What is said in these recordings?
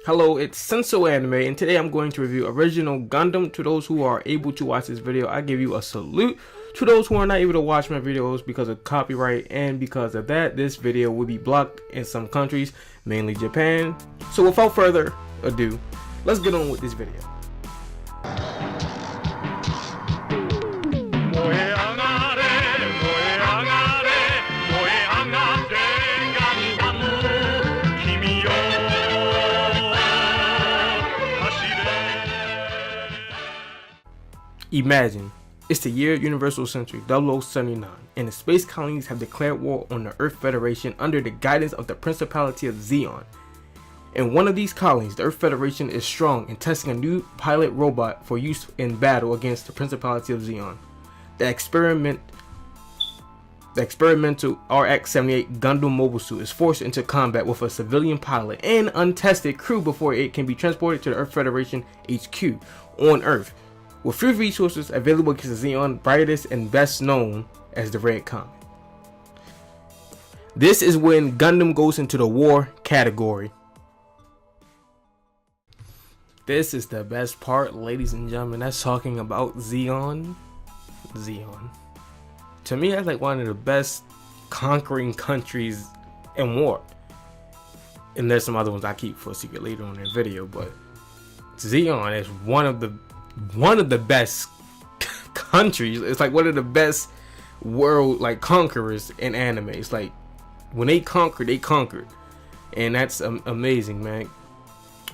Hello, it's Senso Anime, and today I'm going to review original Gundam. To those who are able to watch this video, I give you a salute. To those who are not able to watch my videos because of copyright and because of that, this video will be blocked in some countries, mainly Japan. So without further ado, let's get on with this video. Imagine, it's the year Universal Century 0079, and the space colonies have declared war on the Earth Federation under the guidance of the Principality of Zeon. In one of these colonies, the Earth Federation is strong in testing a new pilot robot for use in battle against the Principality of Zeon. The experimental RX-78 Gundam mobile suit is forced into combat with a civilian pilot and untested crew before it can be transported to the Earth Federation HQ on Earth, with few resources available against the Zeon, brightest and best known as the Red Comet. This is when Gundam goes into the war category. This is the best part, ladies and gentlemen. That's talking about Zeon. To me, that's like one of the best conquering countries in war. And there's some other ones I keep for a secret later on in the video, but Zeon is one of the best countries. It's like one of the best world conquerors in anime. It's like when they conquered, and that's amazing, man.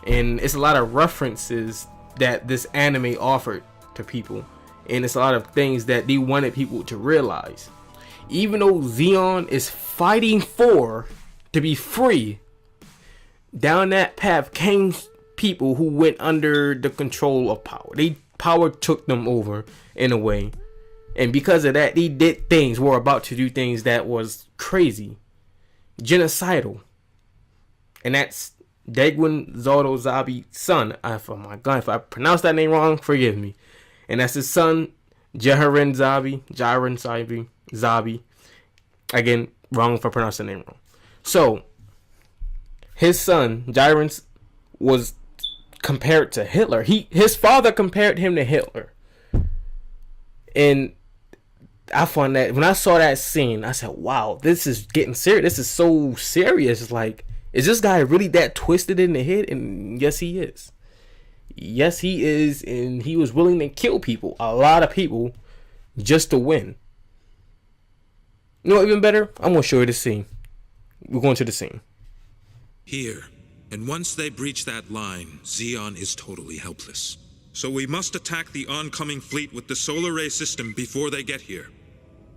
And it's a lot of references that this anime offered to people, and it's a lot of things that they wanted people to realize. Even though Zeon is fighting to be free, down that path came people who went under the control of power. Power took them over in a way, and because of that, they did things, were about to do things that was crazy, genocidal, and that's Degwin Zodo Zabi's son. Oh my god, if I pronounce that name wrong, forgive me. And that's his son, Jiren Zabi. Again, wrong if I pronounce the name wrong. So his son Jiren was compared to Hitler. His father compared him to Hitler. And I found that when I saw that scene, I said, wow, this is getting serious. This is so serious. Like, is this guy really that twisted in the head? And yes, he is. Yes, he is. And he was willing to kill people, a lot of people, just to win. You know what, even better? I'm going to show you the scene. We're going to the scene. Here. And once they breach that line, Zeon is totally helpless. So we must attack the oncoming fleet with the solar ray system before they get here.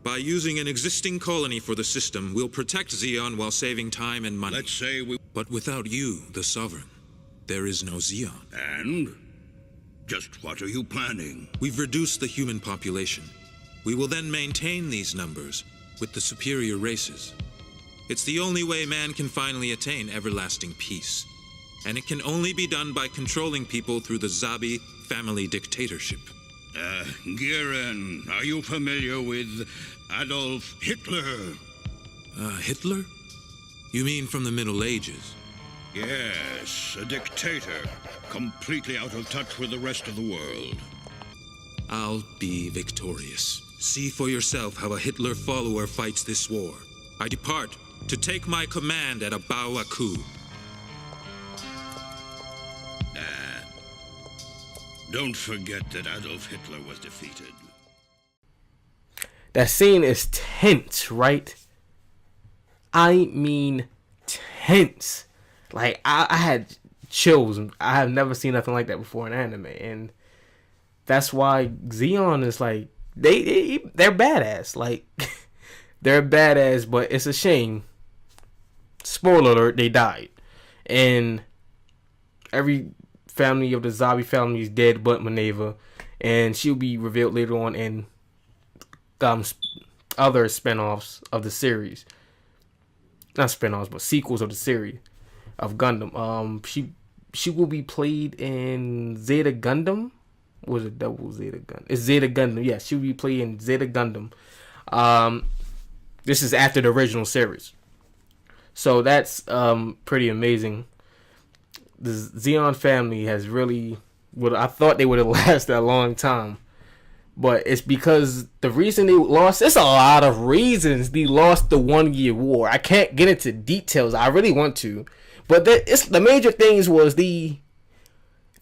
By using an existing colony for the system, we'll protect Zeon while saving time and money. Let's say we... But without you, the Sovereign, there is no Zeon. And? Just what are you planning? We've reduced the human population. We will then maintain these numbers with the superior races. It's the only way man can finally attain everlasting peace. And it can only be done by controlling people through the Zabi family dictatorship. Giren, are you familiar with Adolf Hitler? Hitler? You mean from the Middle Ages? Yes, a dictator, completely out of touch with the rest of the world. I'll be victorious. See for yourself how a Hitler follower fights this war. I depart to take my command at a Baoaku. Don't forget that Adolf Hitler was defeated. That scene is tense, right? I mean tense. Like, I had chills. I have never seen nothing like that before in anime, and that's why Zeon is like, they're badass. Like, they're badass, but it's a shame. Spoiler alert, they died. And every family of the Zabi family is dead but Minerva. And she'll be revealed later on in other spin-offs of the series. Not spin-offs, but sequels of the series of Gundam. She will be played in Zeta Gundam. Was it double Zeta Gundam? It's Zeta Gundam. Yeah, she'll be played in Zeta Gundam. This is after the original series. So that's pretty amazing. the Zeon family has really, I thought they would have lasted a long time. But it's because the reason they lost, it's a lot of reasons they lost the 1 year war. I can't get into details. I really want to. But the major things was they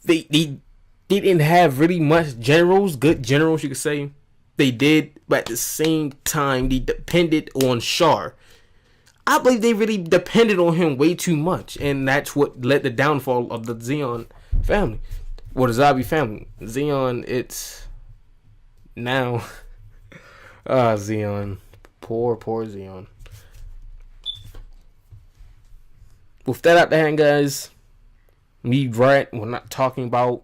didn't have really much generals, good generals you could say. They did, but at the same time, they depended on Char. I believe they really depended on him way too much. And that's what led the downfall of the Zeon family. Or the Zabi family. Zeon, it's... Now, Zeon, poor Zeon. With that out the hand, guys, we're not talking about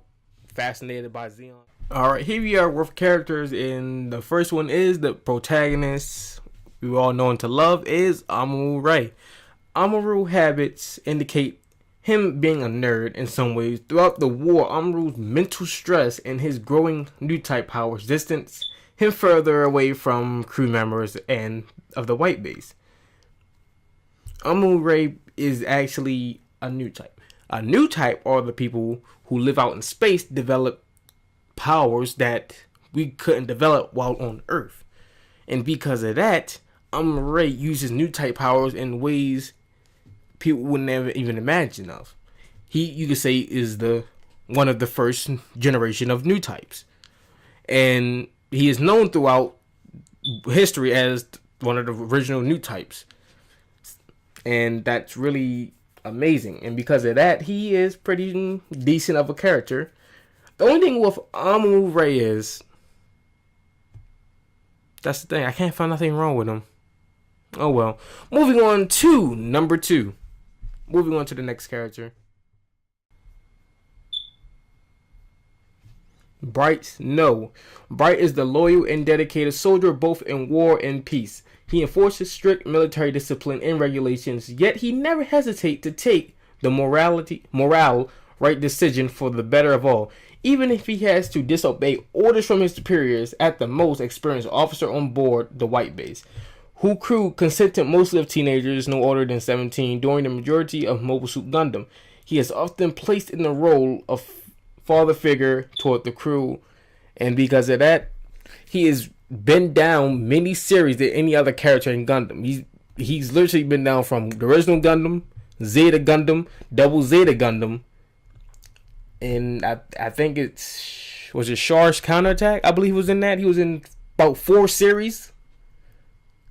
Fascinated by Zeon. Alright, here we are with characters, and the first one is the protagonist we all know and to love is Amaru Ray. Amaru habits indicate him being a nerd in some ways. Throughout the war, Amaru's mental stress and his growing new type powers distance him further away from crew members and of the white base. Amaru Ray is actually a new type. A new type are the people who live out in space, develop powers that we couldn't develop while on Earth. And because of that, Amaru Ray uses new type powers in ways people would never even imagine of. He, you could say, is one of the first generation of new types, and he is known throughout history as one of the original new types, and that's really amazing. And because of that, he is pretty decent of a character. The only thing with Amaru Ray is, that's the thing, I can't find nothing wrong with him. Oh well. Moving on to number 2. Moving on to the next character. Bright is the loyal and dedicated soldier both in war and peace. He enforces strict military discipline and regulations, yet he never hesitates to take the moral right decision for the better of all, even if he has to disobey orders from his superiors. At the most experienced officer on board the white base, who crew consisted mostly of teenagers no older than 17 during the majority of Mobile Suit Gundam. He is often placed in the role of father figure toward the crew, and because of that, he has been down many series than any other character in Gundam. He's literally been down from the original Gundam, Zeta Gundam, Double Zeta Gundam, and I think was it Char's Counterattack? I believe he was in that. He was in about 4 series.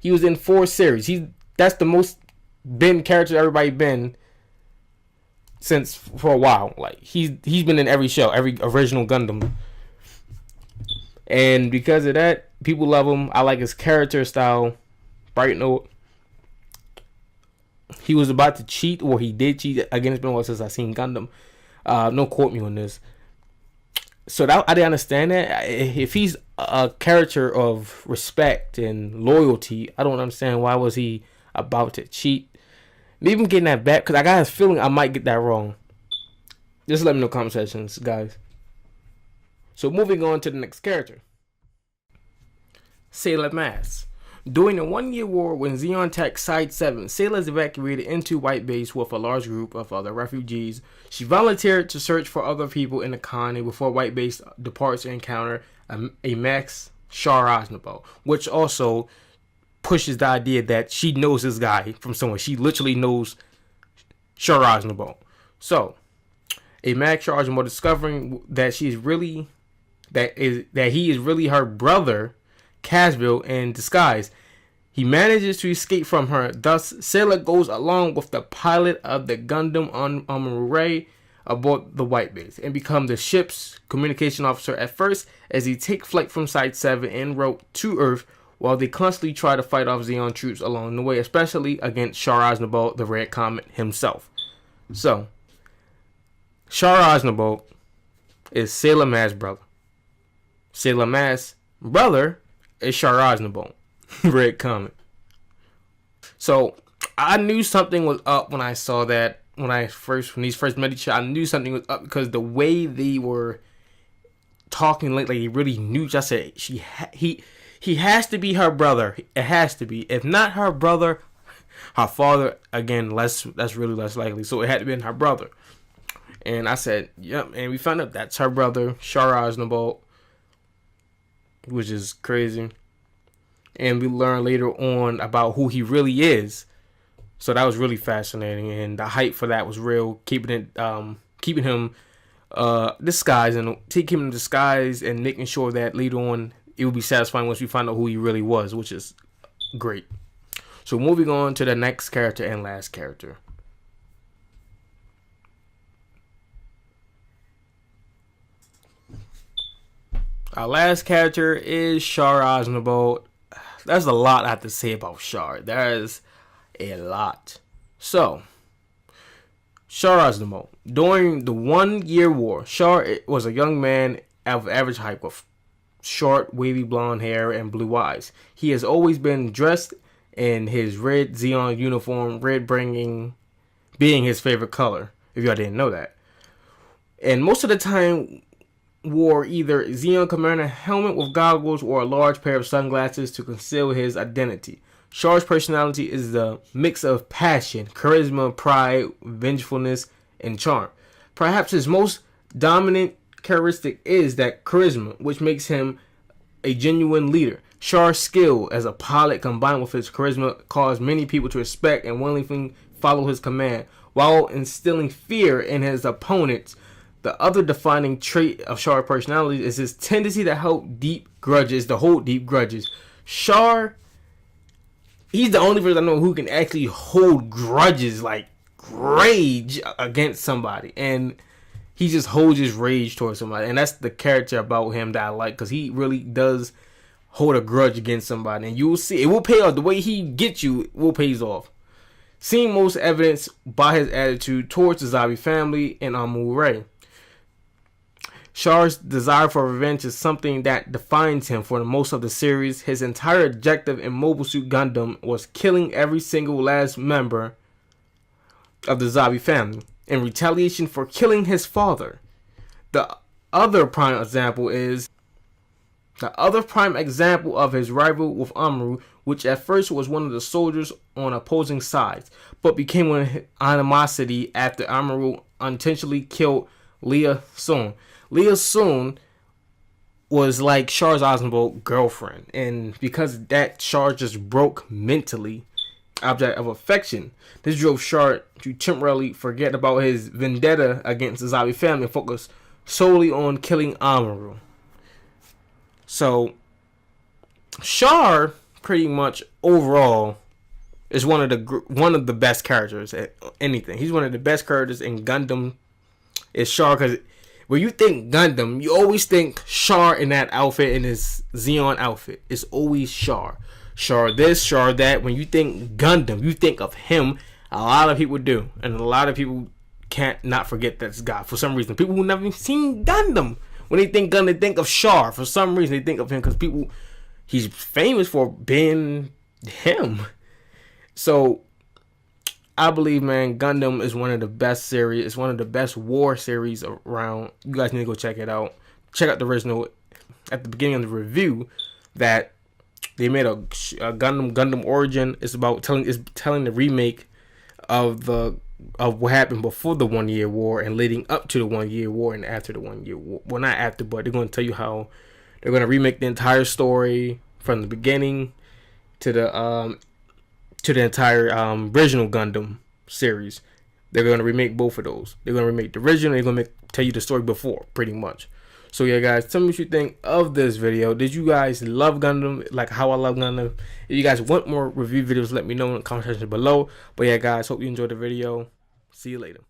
He was in 4 series. That's the most been character everybody been since for a while. Like he's been in every show, every original Gundam. And because of that, people love him. I like his character style. Bright note. He was about to cheat, or he did cheat. Again, it's been a while since I've seen Gundam. No quote me on this. So I didn't understand that. If he's a character of respect and loyalty, I don't understand why was he about to cheat. Maybe I'm getting that back because I got a feeling I might get that wrong. Just let me know in the comment sections, guys. So moving on to the next character. Sailor Mass. During the 1 year war, when Zeon attacked Side 7, sailors evacuated into White Base with a large group of other refugees. She volunteered to search for other people in the colony before White Base departs to encounter a Max Char Aznavour, which also pushes the idea that she knows this guy from somewhere. She literally knows Char Aznavour. So, a Max Char Aznavour discovering that he is really her brother, Casville, in disguise. He manages to escape from her. Thus, Sailor goes along with the pilot of the Gundam Amaru Ray aboard the White Base and become the ship's communication officer at first, as he take flight from Site 7 en route to Earth, while they constantly try to fight off Zeon troops along the way, especially against Char Aznavour, the Red Comet himself. So, Char Aznavour is Sailor Mass' brother. Sailor Mass' brother is Char Aznavour, Red Comet. So I knew something was up when I saw that. When these first met each other, I knew something was up because the way they were talking lately, he really knew. I said he has to be her brother. It has to be. If not her brother, her father. Again, that's really less likely. So it had to be her brother. And I said, yep. And we found out that's her brother, Char Aznavour, which is crazy. And we learned later on about who he really is. So that was really fascinating, and the hype for that was real. Keeping him disguised and making sure that later on it will be satisfying once we find out who he really was, which is great. So moving on to the next character and last character. Our last character is Char Aznavour. There's a lot I have to say about Char. There's a lot. So, Char Aznavour. During the 1 Year War, Char was a young man of average height with short, wavy blonde hair and blue eyes. He has always been dressed in his red Zeon uniform, red being his favorite color, if y'all didn't know that. And most of the time wore either Zeon Commander helmet with goggles or a large pair of sunglasses to conceal his identity. Char's personality is the mix of passion, charisma, pride, vengefulness, and charm. Perhaps his most dominant characteristic is that charisma, which makes him a genuine leader. Char's skill as a pilot combined with his charisma cause many people to respect and willingly follow his command, while instilling fear in his opponents. The other defining trait of Char's personality is his tendency to hold deep grudges. Char, he's the only person I know who can actually hold grudges, like rage against somebody, and he just holds his rage towards somebody. And that's the character about him that I like, because he really does hold a grudge against somebody, and you will see it will pay off. The way he gets you, it will pay off. Seeing most evidence by his attitude towards the Zabi family and Amuro. Char's desire for revenge is something that defines him for most of the series. His entire objective in Mobile Suit Gundam was killing every single last member of the Zabi family in retaliation for killing his father. The other prime example of his rival with Amuro, which at first was one of the soldiers on opposing sides, but became an animosity after Amuro unintentionally killed Leah Sun. Leah Sun was like Char Aznavour's girlfriend, and because of that, Char just broke mentally, object of affection. This drove Char to temporarily forget about his vendetta against the Zabi family and focus solely on killing Amuro. So, Char pretty much overall is one of the best characters at anything. He's one of the best characters in Gundam. Is Char, because when you think Gundam, you always think Char in that outfit, in his Zeon outfit. It's always Char. Char this, Char that. When you think Gundam, you think of him. A lot of people do. And a lot of people can't not forget this guy for some reason. People who never even seen Gundam, when they think Gundam, they think of Char. For some reason, they think of him because he's famous for being him. So, I believe, man, Gundam is one of the best series. It's one of the best war series around. You guys need to go check it out. Check out the original. At the beginning of the review, that they made a Gundam Origin. It's about telling the remake of what happened before the 1 Year War and leading up to the 1 Year War and after the 1 Year War. Well, not after, but they're going to tell you how they're going to remake the entire story from the beginning to the entire original Gundam series. They're going to remake both of those. They're going to remake the original. They're going to tell you the story before, pretty much. So yeah, guys, tell me what you think of this video. Did you guys love Gundam like how I love Gundam? If you guys want more review videos, let me know in the comment section below. But yeah, guys, hope you enjoyed the video. See you later.